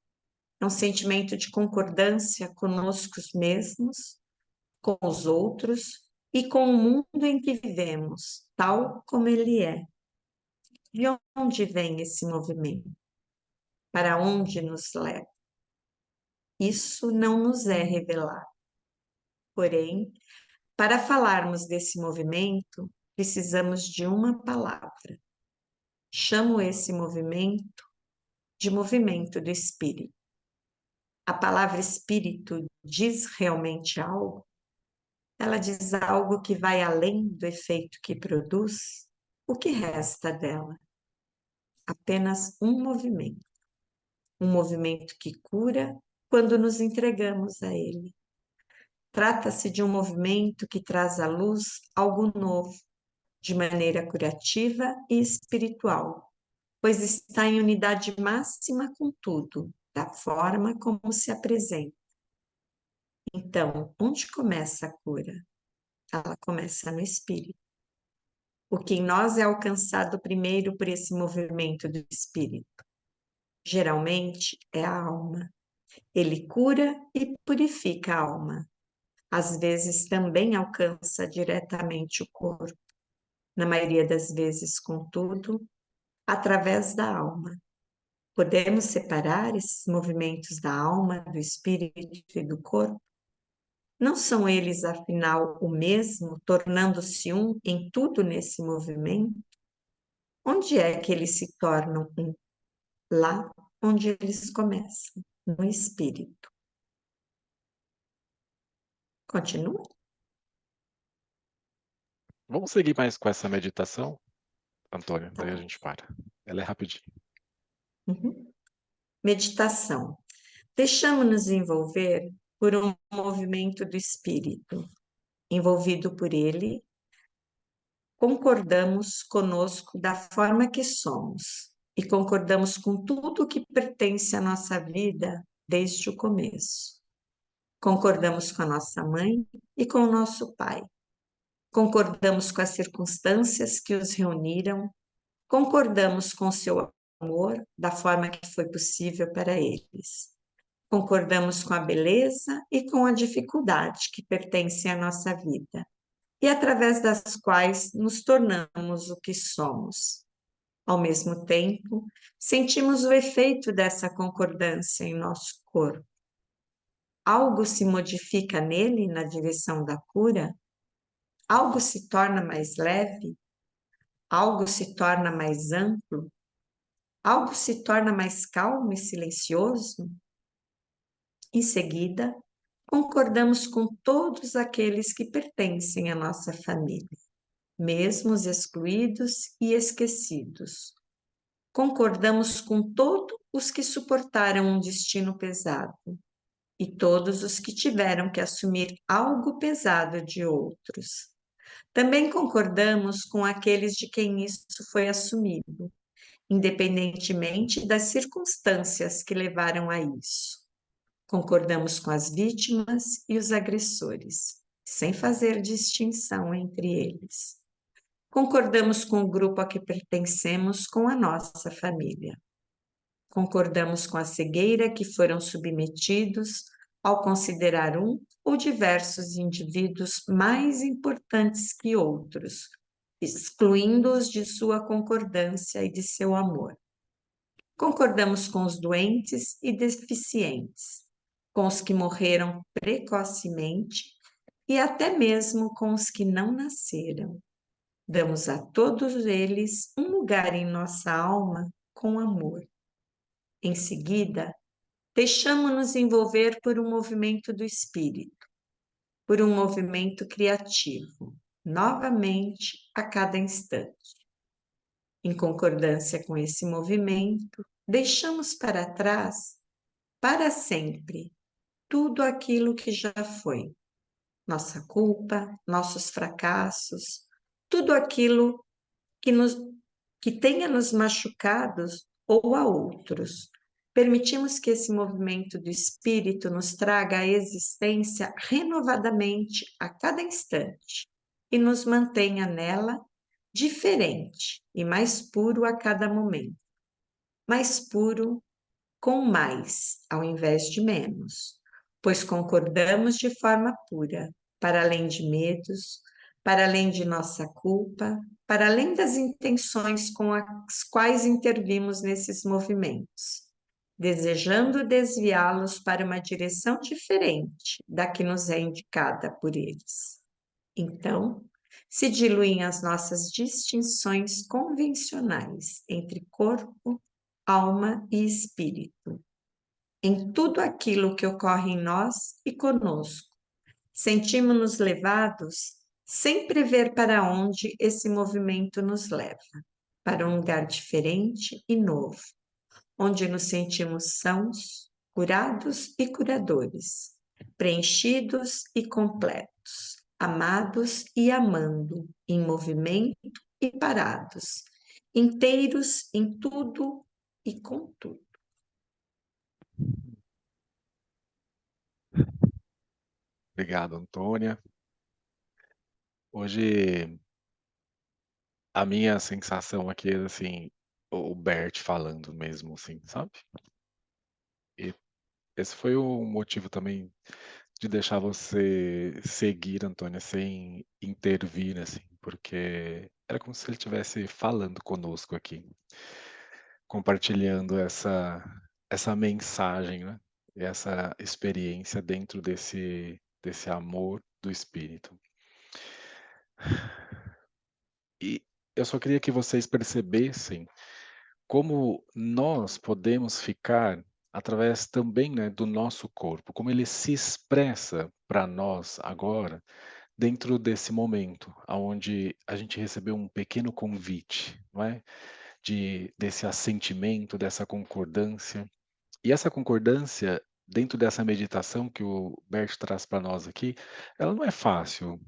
Speaker 5: É um sentimento de concordância conosco mesmos, com os outros e com o mundo em que vivemos, tal como ele é. De onde vem esse movimento? Para onde nos leva? Isso não nos é revelado. Porém, para falarmos desse movimento, precisamos de uma palavra. Chamo esse movimento de movimento do espírito. A palavra espírito diz realmente algo? Ela diz algo que vai além do efeito que produz? O que resta dela? Apenas um movimento que cura quando nos entregamos a ele. Trata-se de um movimento que traz à luz algo novo, de maneira curativa e espiritual, pois está em unidade máxima com tudo, da forma como se apresenta. Então, onde começa a cura? Ela começa no espírito. O que em nós é alcançado primeiro por esse movimento do espírito, geralmente é a alma. Ele cura e purifica a alma. Às vezes também alcança diretamente o corpo. Na maioria das vezes, contudo, através da alma. Podemos separar esses movimentos da alma, do espírito e do corpo? Não são eles, afinal, o mesmo, tornando-se um em tudo nesse movimento? Onde é que eles se tornam um? Lá onde eles começam, no espírito. Continua?
Speaker 2: Vamos seguir mais com essa meditação, Antônio, daí a gente para. Ela é rapidinho.
Speaker 5: Uhum. Meditação. Deixamos-nos envolver por um movimento do espírito. Envolvido por ele, concordamos conosco da forma que somos e concordamos com tudo que pertence à nossa vida desde o começo. Concordamos com a nossa mãe e com o nosso pai. Concordamos com as circunstâncias que os reuniram. Concordamos com o seu amor da forma que foi possível para eles. Concordamos com a beleza e com a dificuldade que pertencem à nossa vida e através das quais nos tornamos o que somos. Ao mesmo tempo, sentimos o efeito dessa concordância em nosso corpo. Algo se modifica nele na direção da cura? Algo se torna mais leve? Algo se torna mais amplo? Algo se torna mais calmo e silencioso? Em seguida, concordamos com todos aqueles que pertencem à nossa família, mesmo os excluídos e esquecidos. Concordamos com todos os que suportaram um destino pesado e todos os que tiveram que assumir algo pesado de outros. Também concordamos com aqueles de quem isso foi assumido, independentemente das circunstâncias que levaram a isso. Concordamos com as vítimas e os agressores, sem fazer distinção entre eles. Concordamos com o grupo a que pertencemos, com a nossa família. Concordamos com a cegueira a que foram submetidos ao considerar um ou diversos indivíduos mais importantes que outros, excluindo-os de sua concordância e de seu amor. Concordamos com os doentes e deficientes, com os que morreram precocemente e até mesmo com os que não nasceram. Damos a todos eles um lugar em nossa alma com amor. Em seguida, deixamo-nos envolver por um movimento do espírito, por um movimento criativo, novamente a cada instante. Em concordância com esse movimento, deixamos para trás, para sempre, tudo aquilo que já foi. Nossa culpa, nossos fracassos, tudo aquilo que tenha nos machucados ou a outros. Permitimos que esse movimento do espírito nos traga a existência renovadamente a cada instante e nos mantenha nela diferente e mais puro a cada momento. Mais puro com mais, ao invés de menos, pois concordamos de forma pura, para além de medos, para além de nossa culpa, para além das intenções com as quais intervimos nesses movimentos, desejando desviá-los para uma direção diferente da que nos é indicada por eles. Então, se diluem as nossas distinções convencionais entre corpo, alma e espírito, em tudo aquilo que ocorre em nós e conosco. Sentimos-nos levados sem prever para onde esse movimento nos leva, para um lugar diferente e novo, onde nos sentimos sãos, curados e curadores, preenchidos e completos, amados e amando, em movimento e parados, inteiros em tudo e com tudo.
Speaker 2: Obrigado, Antônia. Hoje, a minha sensação aqui é, assim, o Bert falando mesmo, assim, sabe? E esse foi o motivo também de deixar você seguir, Antônia, sem intervir, assim, porque era como se ele estivesse falando conosco aqui, compartilhando essa mensagem, né? Essa experiência dentro desse amor do Espírito. E eu só queria que vocês percebessem como nós podemos ficar através também, né, do nosso corpo, como ele se expressa para nós agora, dentro desse momento, aonde a gente recebeu um pequeno convite, não é? Desse assentimento, dessa concordância. E essa concordância, dentro dessa meditação que o Bert traz para nós aqui, ela não é fácil,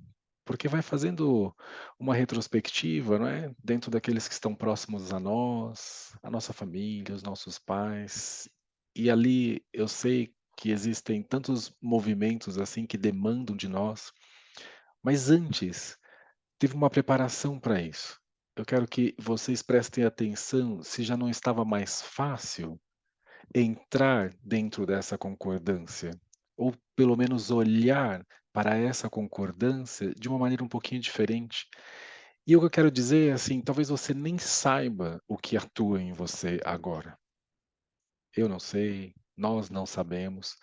Speaker 2: porque vai fazendo uma retrospectiva, não é? Dentro daqueles que estão próximos a nós, a nossa família, os nossos pais. E ali eu sei que existem tantos movimentos assim que demandam de nós, mas antes teve uma preparação para isso. Eu quero que vocês prestem atenção se já não estava mais fácil entrar dentro dessa concordância, ou pelo menos olhar para essa concordância de uma maneira um pouquinho diferente. E o que eu quero dizer é assim, talvez você nem saiba o que atua em você agora. Eu não sei, nós não sabemos.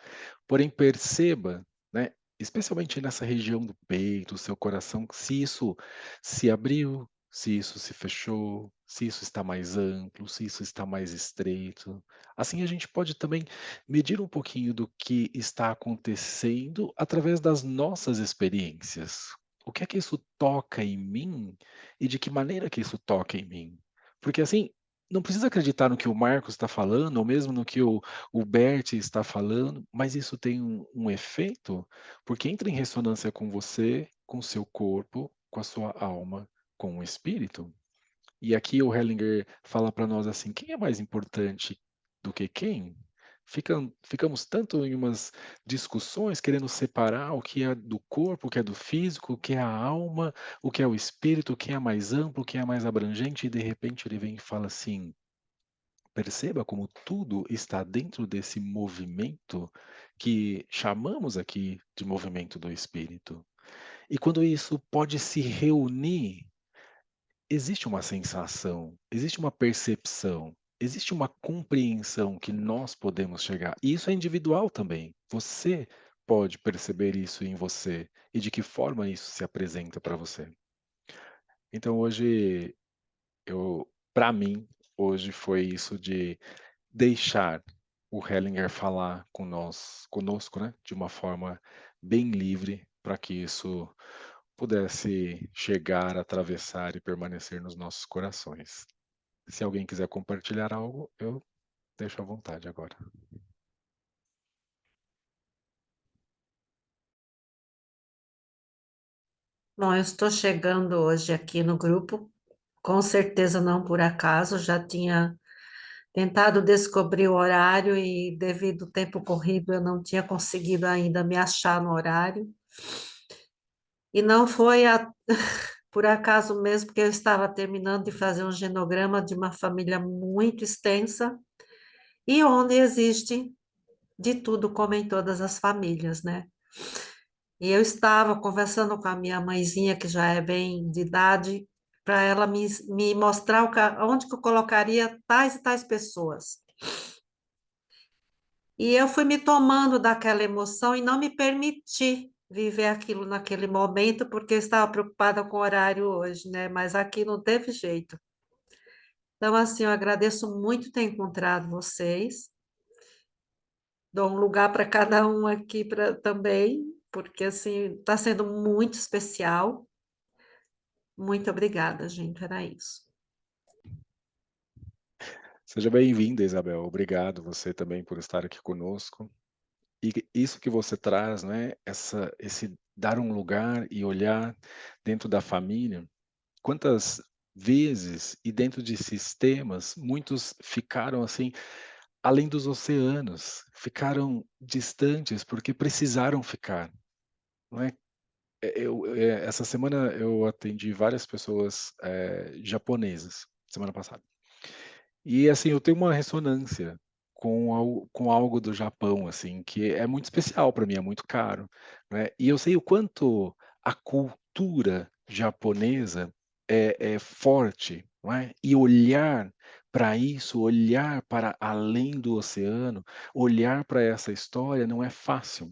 Speaker 2: Porém, perceba, né, especialmente nessa região do peito, seu coração, se isso se abriu, se isso se fechou, se isso está mais amplo, se isso está mais estreito. Assim, a gente pode também medir um pouquinho do que está acontecendo através das nossas experiências. O que é que isso toca em mim e de que maneira que isso toca em mim? Porque assim, não precisa acreditar no que o Marcos está falando, ou mesmo no que o Bert está falando, mas isso tem um efeito, porque entra em ressonância com você, com o seu corpo, com a sua alma, com o espírito. E aqui o Hellinger fala para nós assim: quem é mais importante do que quem? Ficamos tanto em umas discussões querendo separar o que é do corpo, o que é do físico, o que é a alma, o que é o espírito, o que é mais amplo, o que é mais abrangente, e de repente ele vem e fala assim: perceba como tudo está dentro desse movimento que chamamos aqui de movimento do espírito. E quando isso pode se reunir, existe uma sensação, existe uma percepção, existe uma compreensão que nós podemos chegar. E isso é individual também. Você pode perceber isso em você e de que forma isso se apresenta para você. Então hoje para mim, hoje foi isso de deixar o Hellinger falar conosco, né, de uma forma bem livre, para que isso pudesse chegar, atravessar e permanecer nos nossos corações. Se alguém quiser compartilhar algo, eu deixo à vontade agora.
Speaker 7: Bom, eu estou chegando hoje aqui no grupo, com certeza não por acaso, já tinha tentado descobrir o horário e, devido ao tempo corrido, eu não tinha conseguido ainda me achar no horário. E não foi por acaso mesmo, porque eu estava terminando de fazer um genograma de uma família muito extensa e onde existe de tudo, como em todas as famílias, né? E eu estava conversando com a minha mãezinha, que já é bem de idade, para ela me mostrar onde que eu colocaria tais e tais pessoas. E eu fui me tomando daquela emoção e não me permiti viver aquilo naquele momento, porque eu estava preocupada com o horário hoje, né? Mas aqui não teve jeito. Então, assim, eu agradeço muito ter encontrado vocês. Dou um lugar para cada um aqui também, porque, assim, está sendo muito especial. Muito obrigada, gente. Era isso.
Speaker 2: Seja bem-vinda, Isabel. Obrigado você também por estar aqui conosco. E isso que você traz, né, esse dar um lugar e olhar dentro da família, quantas vezes e dentro de sistemas, muitos ficaram assim, além dos oceanos, ficaram distantes porque precisaram ficar, não é? Essa semana eu atendi várias pessoas japonesas, semana passada. E assim, eu tenho uma ressonância com algo do Japão, assim, que é muito especial para mim, é muito caro, né. E eu sei o quanto a cultura japonesa é forte, não é, e olhar para isso, olhar para além do oceano, olhar para essa história não é fácil.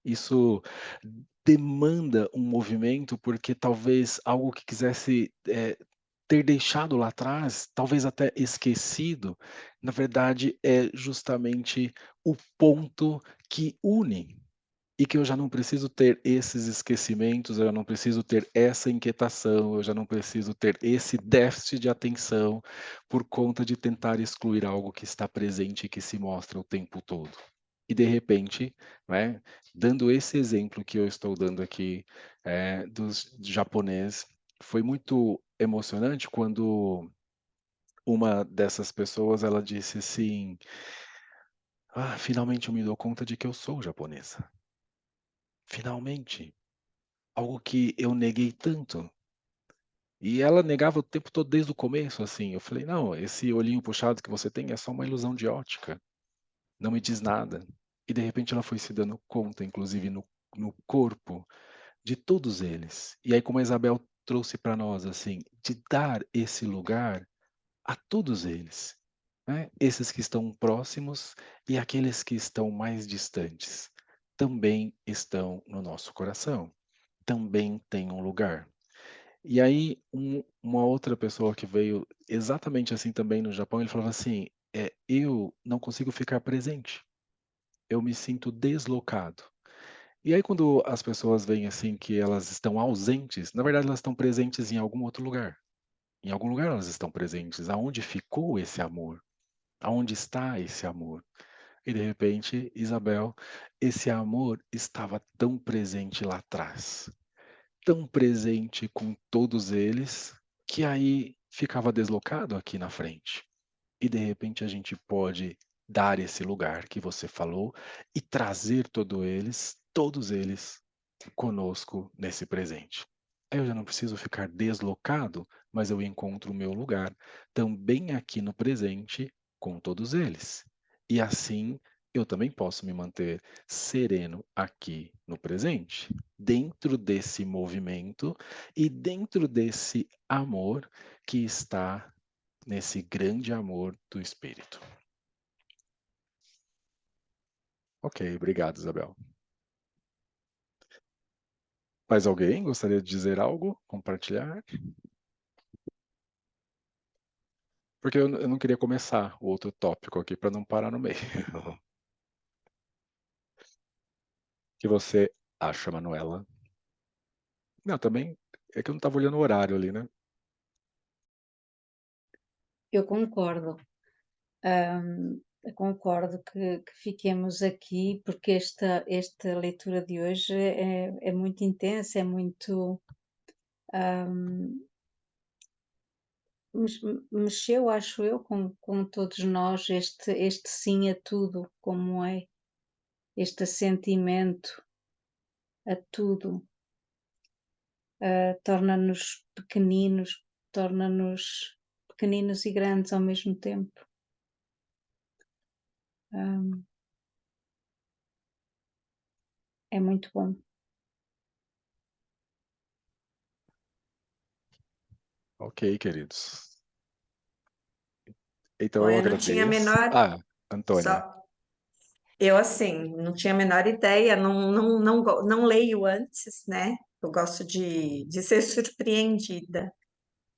Speaker 2: Isso demanda um movimento, porque talvez algo que quisesse, ter deixado lá atrás, talvez até esquecido, na verdade é justamente o ponto que une, e que eu já não preciso ter esses esquecimentos, eu não preciso ter essa inquietação, eu já não preciso ter esse déficit de atenção por conta de tentar excluir algo que está presente e que se mostra o tempo todo. E de repente, né, dando esse exemplo que eu estou dando aqui, dos japonês, foi muito emocionante quando uma dessas pessoas, ela disse assim: "Ah, finalmente eu me dou conta de que eu sou japonesa. Finalmente, algo que eu neguei tanto". E ela negava o tempo todo desde o começo, assim. Eu falei: "Não, esse olhinho puxado que você tem é só uma ilusão de ótica, não me diz nada". E de repente ela foi se dando conta, inclusive no corpo, de todos eles. E aí, como a Isabel trouxe para nós, assim, de dar esse lugar a todos eles, né? Esses que estão próximos e aqueles que estão mais distantes, também estão no nosso coração, também têm um lugar. E aí, uma outra pessoa que veio exatamente assim também no Japão, ele falava assim: eu não consigo ficar presente, eu me sinto deslocado. E aí, quando as pessoas veem assim que elas estão ausentes, na verdade elas estão presentes em algum outro lugar. Em algum lugar elas estão presentes. Aonde ficou esse amor? Aonde está esse amor? E de repente, Isabel, esse amor estava tão presente lá atrás, tão presente com todos eles, que aí ficava deslocado aqui na frente. E de repente a gente pode dar esse lugar que você falou e trazer todos eles conosco nesse presente. Aí eu já não preciso ficar deslocado, mas eu encontro o meu lugar também aqui no presente com todos eles. E assim eu também posso me manter sereno aqui no presente, dentro desse movimento e dentro desse amor que está nesse grande amor do Espírito. Ok, obrigado, Isabel. Mais alguém gostaria de dizer algo? Compartilhar? Porque eu não queria começar o outro tópico aqui para não parar no meio. O que você acha, Manuela? Não, também é que eu não estava olhando o horário ali, né?
Speaker 1: Eu concordo. Eu concordo que fiquemos aqui, porque esta leitura de hoje é muito intensa, é muito. Mexeu, acho eu, com todos nós, este sim a tudo, como é, este assentimento a tudo, torna-nos pequeninos e grandes ao mesmo tempo. É muito bom.
Speaker 2: Ok, queridos. Então
Speaker 5: Bom,
Speaker 2: eu
Speaker 5: eu não tinha a
Speaker 2: agradeço.
Speaker 5: menor,
Speaker 2: Antônia.
Speaker 5: só eu assim, não tinha a menor ideia, não leio antes, né? Eu gosto de ser surpreendida.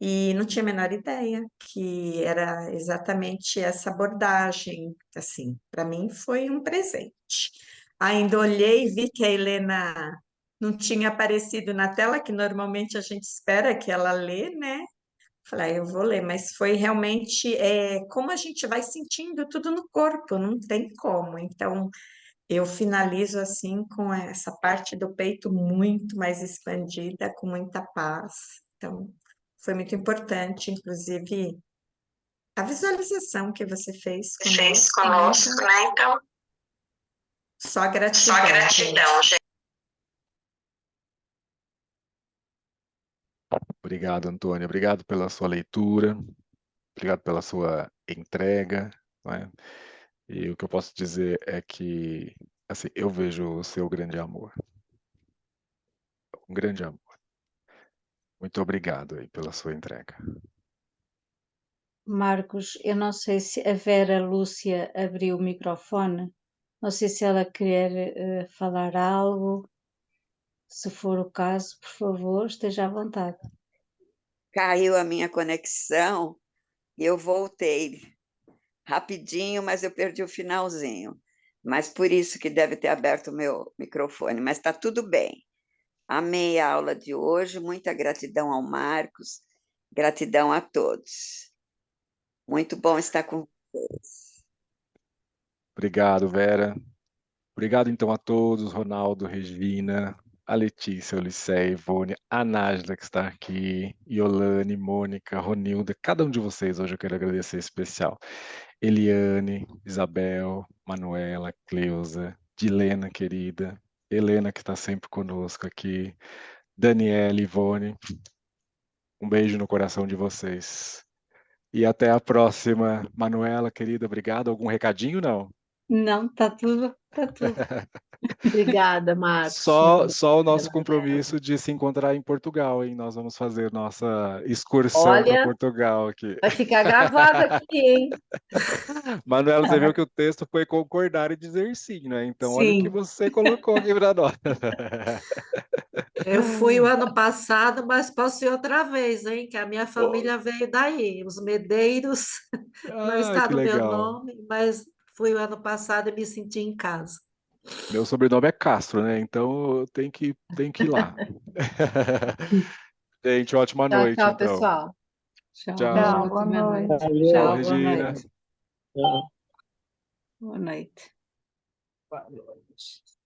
Speaker 5: E não tinha a menor ideia que era exatamente essa abordagem. Assim, para mim foi um presente. Ainda olhei e vi que a Helena não tinha aparecido na tela, que normalmente a gente espera que ela lê, né? Falei, eu vou ler, mas foi realmente como a gente vai sentindo tudo no corpo, não tem como. Então, eu finalizo assim com essa parte do peito muito mais expandida, com muita paz. Então, foi muito importante, inclusive, a visualização que você fez conosco, né? Então, só gratidão, gente.
Speaker 2: Obrigado, Antônia. Obrigado pela sua leitura. Obrigado pela sua entrega. Não é? E o que eu posso dizer é que assim, eu vejo o seu grande amor. Um grande amor. Muito obrigado aí pela sua entrega.
Speaker 1: Marcos, eu não sei se a Vera Lúcia abriu o microfone, não sei se ela quer falar algo. Se for o caso, por favor, esteja à vontade.
Speaker 8: Caiu a minha conexão e eu voltei rapidinho, mas eu perdi o finalzinho. Mas por isso que deve ter aberto o meu microfone, mas está tudo bem. Amei a aula de hoje, muita gratidão ao Marcos, gratidão a todos. Muito bom estar com vocês.
Speaker 2: Obrigado, Vera. Obrigado, então, a todos, Ronaldo, Regina, a Letícia, o Licéia, Ivone, a Nájila, que está aqui, Iolane, Mônica, Ronilda, cada um de vocês hoje eu quero agradecer especial. Eliane, Isabel, Manuela, Cleusa, Dilena, querida, Helena, que está sempre conosco aqui, Daniela, Ivone, um beijo no coração de vocês. E até a próxima. Manuela, querida, obrigado. Algum recadinho, não?
Speaker 1: Não, está tudo, está tudo.
Speaker 7: Obrigada, Marcos.
Speaker 2: Só o nosso compromisso de se encontrar em Portugal, hein? Nós vamos fazer nossa excursão para
Speaker 7: Olha,
Speaker 2: Portugal aqui.
Speaker 7: vai ficar gravado aqui, hein?
Speaker 2: Manuela, você viu que o texto foi concordar e dizer sim, né? Então, olha o que
Speaker 1: Sim.
Speaker 2: você colocou aqui para nós.
Speaker 7: Eu fui o ano passado, mas posso ir outra vez, hein? Que a minha família veio daí. Os Medeiros não
Speaker 2: Ah,
Speaker 7: está
Speaker 2: que
Speaker 7: no meu
Speaker 2: legal.
Speaker 7: nome, mas fui o ano passado e me senti em casa.
Speaker 2: Meu sobrenome é Castro, né? Então, tem que ir lá. Gente, ótima
Speaker 4: Tchau,
Speaker 2: noite,
Speaker 4: tchau,
Speaker 2: então.
Speaker 4: pessoal.
Speaker 1: Tchau,
Speaker 2: Tchau.
Speaker 6: Boa
Speaker 1: ótima
Speaker 6: noite.
Speaker 1: noite.
Speaker 2: Tchau,
Speaker 1: Tchau, boa
Speaker 2: Regina.
Speaker 1: noite. Boa noite.
Speaker 3: Boa noite.